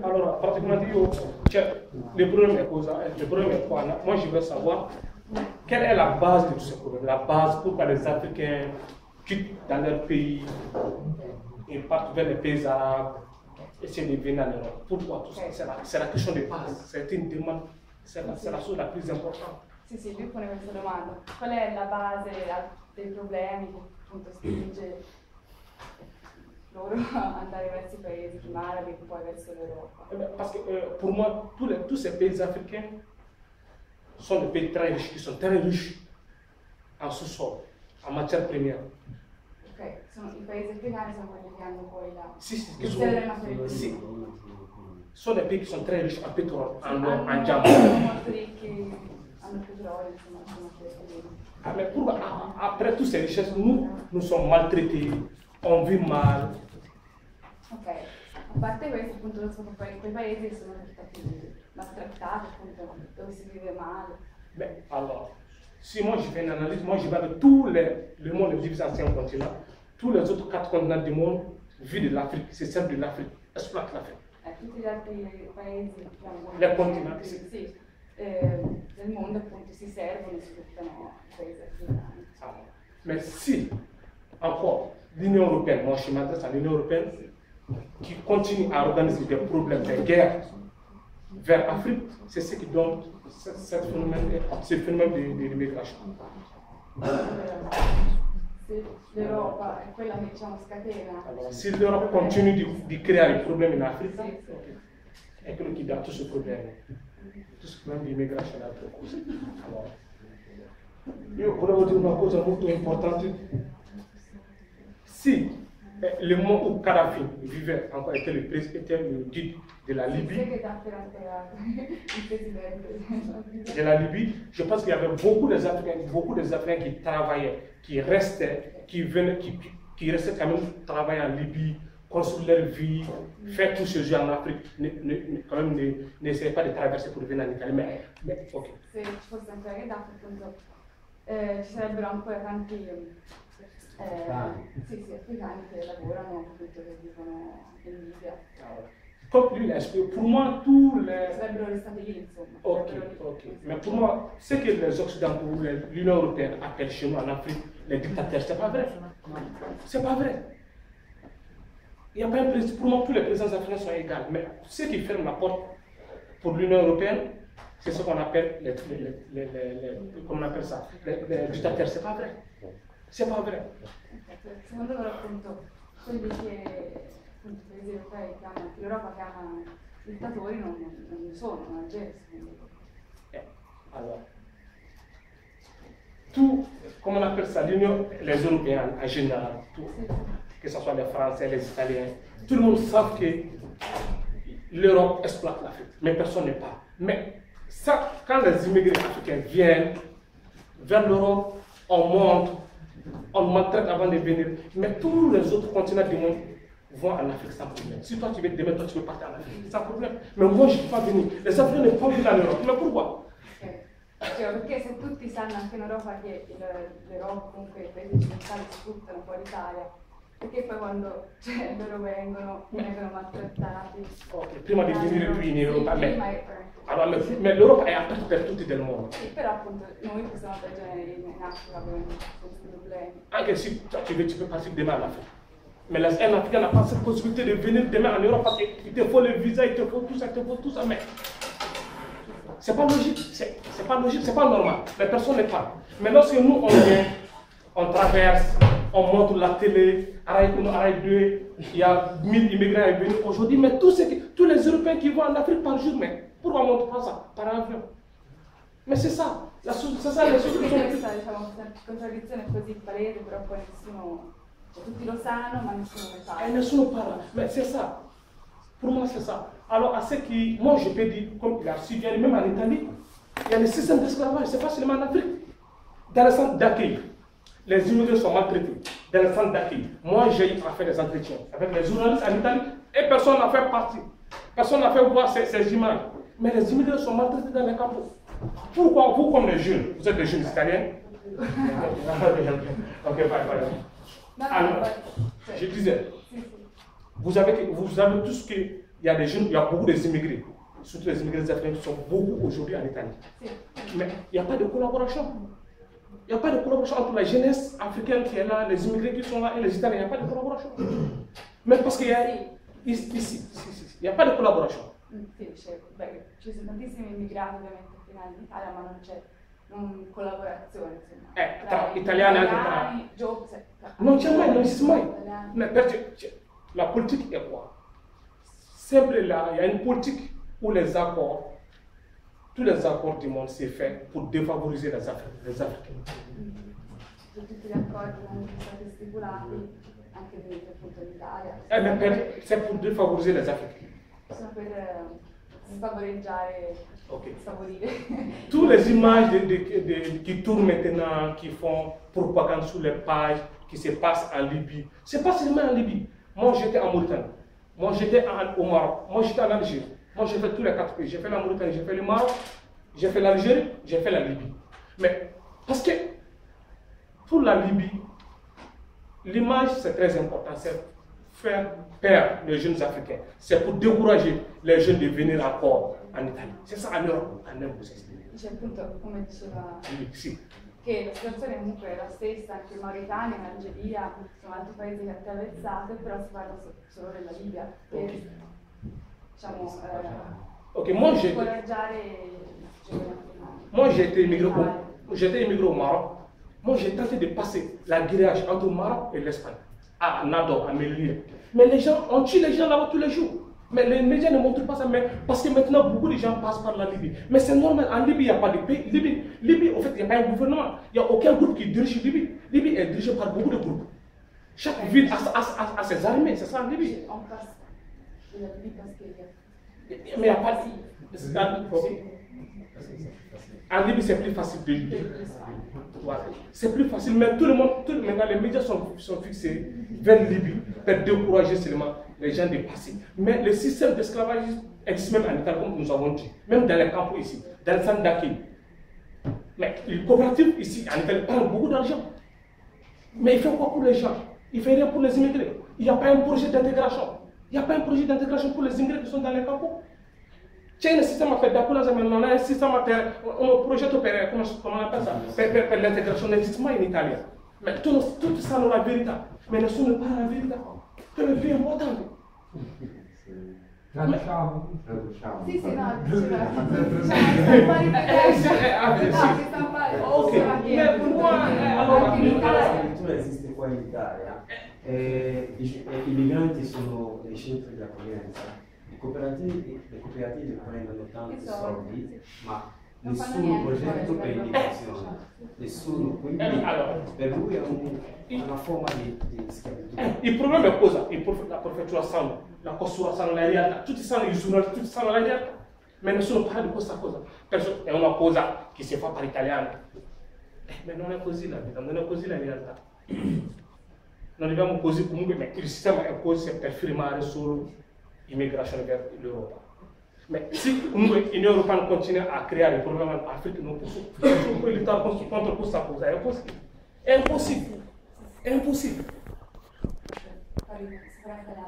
Alors, pratiquement, le problème est quoi? Moi, je veux savoir quelle est la base de tous ces problèmes. La base, pourquoi les Africains quittent dans leur pays et partent vers les pays arabes, essayer de venir en Europe. Pourquoi tout ça? C'est la question de base. C'est une demande, c'est la chose la plus importante. Sì, sì, lui pone questa domanda. Qual è la base dei problemi che appunto spinge loro ad andare verso i paesi prima arabi e poi verso l'Europa? Parce que pour moi, tous ces pays africains sont des pays très riches, qui sont très riches en sous-sol, en matières premières. Ok, i paesi africani sono quelli che hanno poi la sono des pays qui sont très riches en pétrole, en diamants. Sono molto ricchi, hanno petrolio, insomma, sono Mais pourquoi, après toutes ces richesses, nous sommes maltraités, on vit mal. Ok, a parte questo, appunto, sono quei paesi che sono stati maltrattati, appunto, dove si vive male. Mais alors, si moi je fais une analyse, moi je vais avec tout le monde divisé en 5 continents, tous les autres 4 continents du monde vivent de l'Afrique, c'est servent de l'Afrique, exploitent l'Afrique. Tutti gli altri paesi, diciamo, le continenti, sì, del mondo appunto si servono e sfruttano i paesi africani. Mais si, encore, l'Union européenne, moi je m'adresse à l'Union européenne, qui continue à organiser des problèmes, des guerres vers l'Afrique, c'est ce qui donne ce phénomène de l'immigration. L'Europa è quella che diciamo scatena. Alors, si l'Europe continue di creare problemi in Africa, è quello che dà tutto questo problema. Tutto questo problema di immigrazione e altre cose. Allora, io volevo dire una cosa molto importante. Si le moment où Kadhafi vivait encore était le guide de la Libye, je pense qu'il y avait beaucoup des Africains qui travaillaient, qui restaient, qui restaient quand même travailler en Libye, construire leur vie, faire tout ce jeu en Afrique, quand même n'essayez pas de traverser pour venir en Italie, mais ok. Se ci fosse anche la Gheddafi, appunto, ci sarebbero ancora tanti africani che lavorano, appunto, che vivono in Libia. Comme lui l'a expliqué, pour moi, tous les... Sarebbero restati lì, insomma. Ok. Mais pour moi, ce que les Occidentaux, l'Union européenne appelle chez nous en Afrique, les dictateurs, c'est pas vrai. C'est pas vrai. Il y a pas un président, pour moi, tous les présidents africains sont égaux. Mais ceux qui ferment la porte pour l'Union européenne, c'est ce qu'on appelle comment on appelle ça, les dictateurs. C'est pas vrai. C'est pas vrai. Secondo loro, appunto, quelli che appunto i paesi europei chiamano, l'Europa chiama dittatori, non sono, non agiscono. Alors, tout, comment on appelle ça, l'Union, les Européens en général, tout, que ce soit les Français, les Italiens, tout le monde sait que l'Europe exploite l'Afrique, mais personne ne parle. Mais ça, quand les immigrés africains viennent vers l'Europe, on monte, on maltraite avant de venir, mais tous les autres continents du monde vont en Afrique sans problème. Si toi tu veux demain, toi tu veux partir en Afrique sans problème. Mais moi je ne peux pas venir. Les Africains ne peuvent pas venir en Europe. Mais pourquoi? Perché se tutti sanno anche in Europa che l'Europa, comunque i paesi occidentali sfruttano poi l'Italia, perché poi quando loro vengono maltrattati. Ok, prima di venire qui in Europa, mais l'Europa è aperta per tutti del mondo. Sì, però appunto noi possiamo viaggiare in Africa con questi problemi. Anche si tu peux partir demain en Afrique. Mais un Africain n'a pas cette possibilité de venir demain en Europe parce qu'il te faut le visa, il te faut tout ça, mais c'est pas logique, c'est pas logique, c'est pas normal. Les personnes ne parlent. Mais lorsque nous on vient, on traverse, on montre la télé, Araï 2, il y a 1000 immigrants à venir aujourd'hui, mais tous les Européens qui vont en Afrique par jour, mais pourquoi on ne montre pas ça par avion? Mais c'est ça, c'est ça les choses qui sont... Questa, diciamo, contraddizione così palese, però poi nessuno, tutti lo sanno, ma nessuno ne parla. Et nessuno parle, mais c'est ça. Pour moi, c'est ça. Alors, à ce qui, moi je peux dire, comme il a su bien, même en Italie, il y a le système d'esclavage, c'est pas seulement en Afrique. Dans le centre d'accueil, les immigrés sont maltraités. Dans le centre d'accueil, moi j'ai eu à faire des entretiens avec les journalistes en Italie et personne n'a fait partie. Personne n'a fait voir ces images. Mais les immigrés sont maltraités dans les campus. Pourquoi vous, comme les jeunes, vous êtes des jeunes italiens? Ok, bye. Alors, je disais, vous avez tout ce qu'il y a des jeunes, il y a beaucoup d'immigrés, surtout les immigrés africains qui sont beaucoup aujourd'hui en Italie. Mais il n'y a pas de collaboration. Il n'y a pas de collaboration entre la jeunesse africaine qui est là, les immigrés qui sont là et les Italiens. Il n'y a pas de collaboration. Mais parce qu'il y a ici, il n'y a pas de collaboration. Sì, ci sono tantissimi immigrati ovviamente in Italia, ma non c'è collaborazione tra italiani e italiani, non c'è mai, non esiste mai. Mais la politique est quoi? Sempre là, il y a une politique où les accords, tous les accords du monde, c'est fait pour défavoriser les Africains. Tutti gli accordi che sono stati stipulati, anche appunto in Italia. C'est pour défavoriser les Africains. Sono per sfavoreggiare, favorire. Toutes les images qui tournent maintenant, qui font propagande sur les pages, qui se passent en Libye, c'est pas seulement en Libye. Moi j'étais en Mauritanie, moi j'étais au Maroc, moi j'étais en Algérie, moi j'ai fait tous les 4 pays. J'ai fait la Mauritanie, j'ai fait le Maroc, j'ai fait l'Algérie, j'ai fait la Libye. Mais parce que pour la Libye, l'image c'est très important, c'est faire perdre les jeunes Africains. C'est pour décourager les jeunes de venir encore en Italie. C'est ça en Europe, en Europe. Dice appunto, come diceva, sì. Che la situazione comunque è la stessa anche in Mauritania, in Algeria, insomma altri paesi che attraversate, però si parla solo della Libia. Per, diciamo, incoraggiare Moi j'étais immigré au Maroc. Moi j'ai tenté de passer la grillage entre le Maroc et l'Espagne. À Nador, à Melilla. Mais les gens, on tue les gens là-bas tous les jours. Mais les médias ne montrent pas ça, mais parce que maintenant beaucoup de gens passent par la Libye. Mais c'est normal, en Libye il n'y a pas de pays. Libye, en fait, il n'y a pas un gouvernement. Il n'y a aucun groupe qui dirige Libye. Libye est dirigée par beaucoup de groupes. Chaque ville a ses armées, c'est ça en Libye. On passe de la Libye parce qu'il y a... Mais il n'y a pas de... En Libye, c'est plus facile de vivre. C'est plus facile, mais tout le monde, maintenant les médias sont fixés vers Libye pour décourager seulement les gens de passer. Mais le système d'esclavage existe même en Italie, comme nous avons dit, même dans les campos ici, dans le centre d'accueil. Mais les coopératives ici en Italie prennent beaucoup d'argent. Mais il fait quoi pour les gens? Il ne fait rien pour les immigrés. Il n'y a pas un projet d'intégration. Il n'y a pas un projet d'intégration pour les immigrés qui sont dans les campos. C'è un sistema per non è un sistema per un progetto per come on appelle ça per l'integrazione n'esiste mai in Italia. Mais tutti sanno la verità, ma nessuno ne parla la verità. Quello è più importante. Traduciamo. Sì, no, allora addirittura esiste qua in Italia. I migranti sono dei centri di accoglienza. Le cooperative prendono tanti soldi, ma nessun progetto per l'immigrazione, nessuno, quindi per lui è una forma di schiavitù. Il problema è cosa? La prefettura sanno, la questura sanno la realtà, tutti sanno, i giornalisti tutti sanno la realtà, ma nessuno parla di questa cosa. Perciò è una cosa che si fa per italiani. Ma non è così la vita, non è così la realtà. Non viviamo così comunque, ma il sistema è così per firmare solo immigrazione verso l'Europa. Ma se comunque l'Unione Europea continua a creare problemi in Africa, non possiamo luttare contro questa cosa. È impossibile. È impossibile. È impossibile.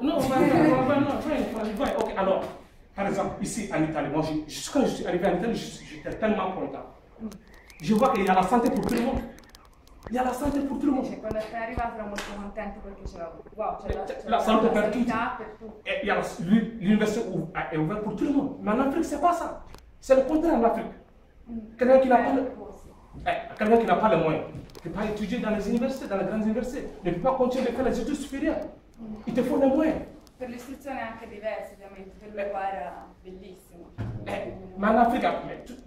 Non, vai. Ok, alors, par exemple, ici en Italie, moi, quand je suis arrivé en Italie, j'étais tellement content. Je vois qu'il y a la santé pour tout le monde. Il y a la santé pour tout le monde. Quando sei arrivato ero molto contento perché c'era la santé per tutti. Per tutti. L'université est ouverte pour tout le monde. Mais en Afrique, c'est pas ça. C'est le contraire en Afrique. Quelqu'un qui n'a pas les moyens ne peut pas étudier dans les universités, dans les grandes universités, ne peut pas continuer à faire les études supérieures. Il te faut les moyens. Per l'istruzione è anche diverso, ovviamente, per lui qua era bellissimo. Mais en Afrique,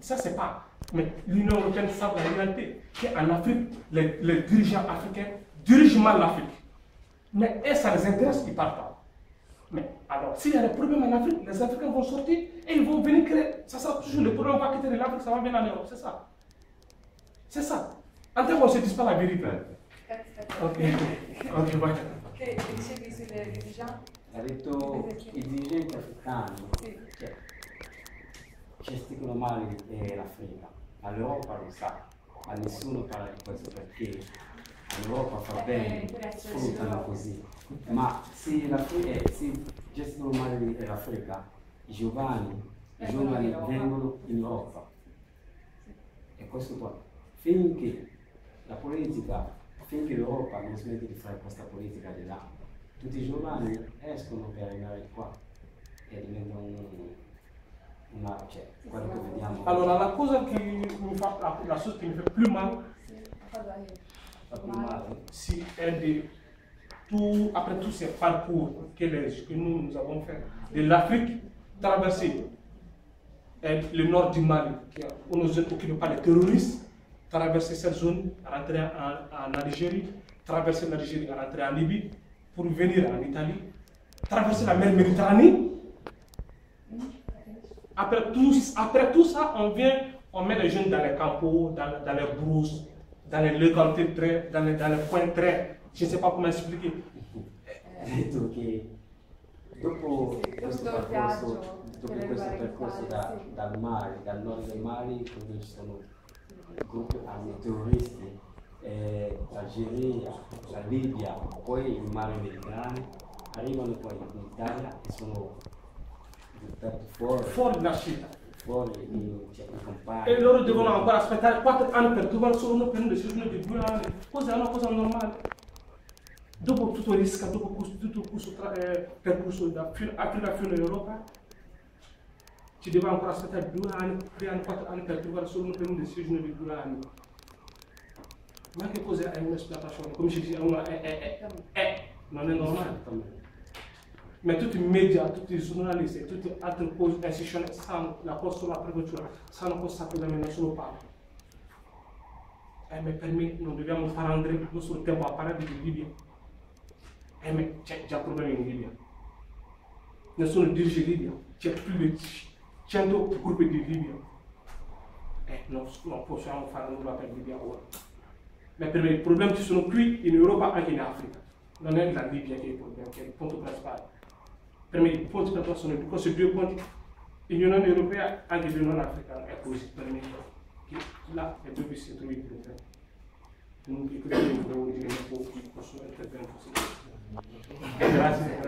ça c'est pas. Mais l'Union européenne sait la réalité. Qu'en Afrique, les dirigeants africains dirigent mal l'Afrique. Mais ça les intéresse, ils partent pas. Mais alors, s'il y a des problèmes en Afrique, les Africains vont sortir et ils vont venir créer. Ça sera toujours le problème, on va quitter l'Afrique, ça va venir en Europe, c'est ça. C'est ça. En tant qu'on ne se dise pas la vérité. Ok, vai. Che dicevi sulle dirigeanti? Ha detto i dirigenti africani che gestiscono male l'Africa, ma l'Europa lo sa, ma nessuno parla di questo perché l'Europa fa bene, sfruttano così. Ma se gestiscono male l'Africa, i giovani vengono in Europa. E questo qua, finché l'Europa non smette di fare questa politica di là, tutti i giovani escono per arrivare qua e diventano quello che vediamo. Alors la cosa qui me fait plus mal, si est après tous ces parcours que nous avons fait, de l'Afrique, traverser le nord du Mali, où nous sommes occupés par les terroristes, traverser cette zone, rentrer en Algérie, traverser l'Algérie, rentrer en Libye, pour venir en Italie, traverser la mer Méditerranée. Après tout ça, on met les jeunes dans les campos, dans les brousses, dans les localités dans les coins très. Je ne sais pas comment expliquer. Detto che dopo questo percorso dal nord del Mali, dove ci sono gruppi terroristi, l'Algeria, la Libia, poi il mare Mediterraneo, arrivano poi in Italia e sono fuori da città. Fuori i compagni. E loro devono ancora aspettare 4 anni per trovare solo uno per una decisione di 2 anni. È una cosa normale. Dopo tutto il rischio, dopo tutto questo percorso da Africa fino in Europa, ci devono ancora aspettare 2 anni, 3 anni, 4 anni per trovare solo uno per una decisione di 2 anni. Ma che cos'è un'esploitazione? Come si dice, non è normale. Ma tutti i media, tutti i giornalisti e tutte le altre istituzioni sanno la cosa sull'agricoltura, sanno cosa problemi non solo parlano. Ma per me non dobbiamo fare andare il nostro tempo a parlare di Libia. Ma c'è già problemi in Libia. Nessuno dirige Libia, c'è più di 100 gruppi di Libia. Non possiamo fare nulla per Libia ora. Ma per me i problemi ci sono qui in Europa e anche in Africa. Non è la Libia che è il problema, che è il punto principale. Per me i punti principali sono questi 2 punti. L'Unione Europea e anche l'Unione Africana è così per me. Là è dove si trova il problema. Non vi credo che devo dire che possono intervenire così. Grazie.